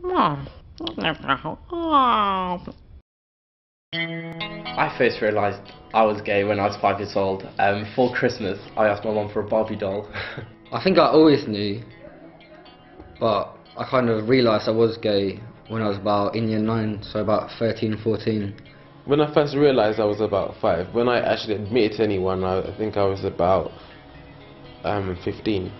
I first realised I was gay when I was 5 years old. For Christmas, I asked my mum for a Barbie doll. I think I always knew, but I kind of realised I was gay when I was about in year 9, so about 13, 14. When I first realised I was about 5, when I actually admitted to anyone, I think I was about 15.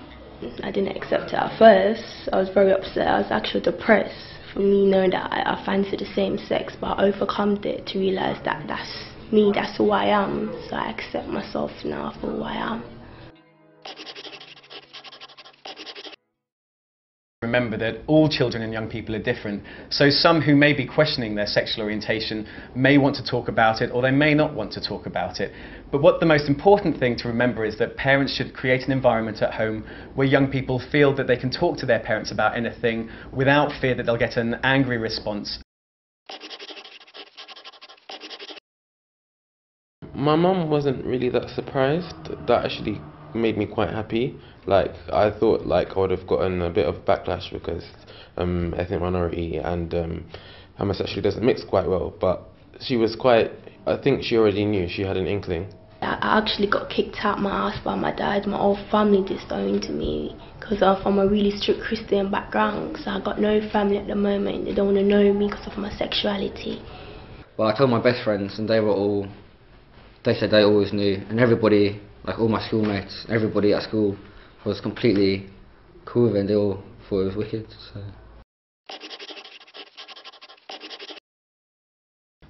I didn't accept it at first. I was very upset. I was actually depressed for me knowing that I fancied the same sex, but I overcome it to realise that that's me, that's who I am. So I accept myself now for who I am. Remember that all children and young people are different, so some who may be questioning their sexual orientation may want to talk about it, or they may not want to talk about it. But what the most important thing to remember is that parents should create an environment at home where young people feel that they can talk to their parents about anything without fear that they'll get an angry response. My mum wasn't really that surprised. That actually made me quite happy. Like, I thought like I would have gotten a bit of backlash because ethnic minority and homosexuality doesn't mix quite well, but she was quite, I think she already knew, she had an inkling. I actually got kicked out my house by my dad. My whole family disowned me because I'm from a really strict Christian background, so I got no family at the moment. They don't want to know me because of my sexuality. But I told my best friends and they said they always knew, and everybody, like all my schoolmates, everybody at school was completely cool with it, and they all thought it was wicked. So.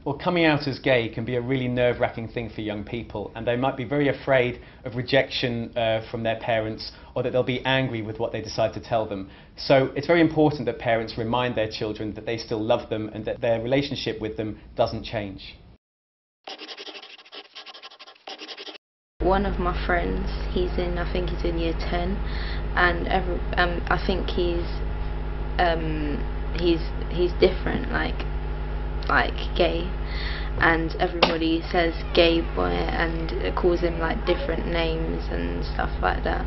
Well, coming out as gay can be a really nerve-wracking thing for young people, and they might be very afraid of rejection from their parents, or that they'll be angry with what they decide to tell them. So it's very important that parents remind their children that they still love them and that their relationship with them doesn't change. One of my friends, I think he's in year 10, and I think he's different, like gay, and everybody says gay boy and calls him like different names and stuff like that.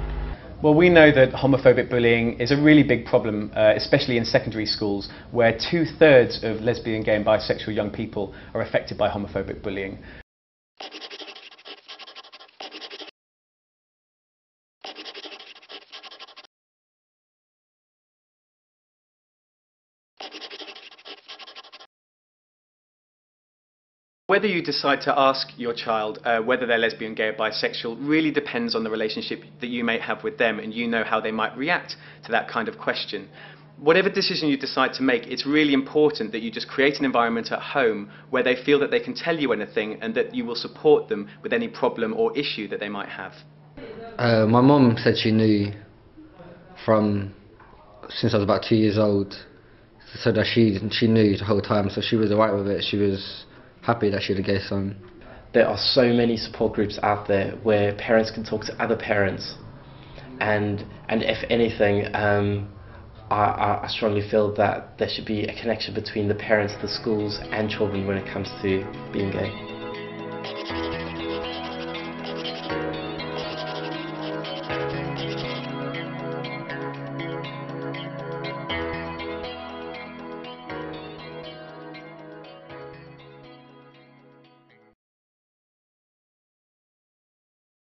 Well, we know that homophobic bullying is a really big problem, especially in secondary schools, where 2/3 of lesbian, gay and bisexual young people are affected by homophobic bullying. Whether you decide to ask your child whether they're lesbian, gay or bisexual really depends on the relationship that you may have with them, and you know how they might react to that kind of question. Whatever decision you decide to make, it's really important that you just create an environment at home where they feel that they can tell you anything and that you will support them with any problem or issue that they might have. My mum said she knew since I was about 2 years old, so that she knew the whole time, so she was alright with it. She was happy that she had a gay son. There are so many support groups out there where parents can talk to other parents, and if anything, I strongly feel that there should be a connection between the parents, the schools and children when it comes to being gay.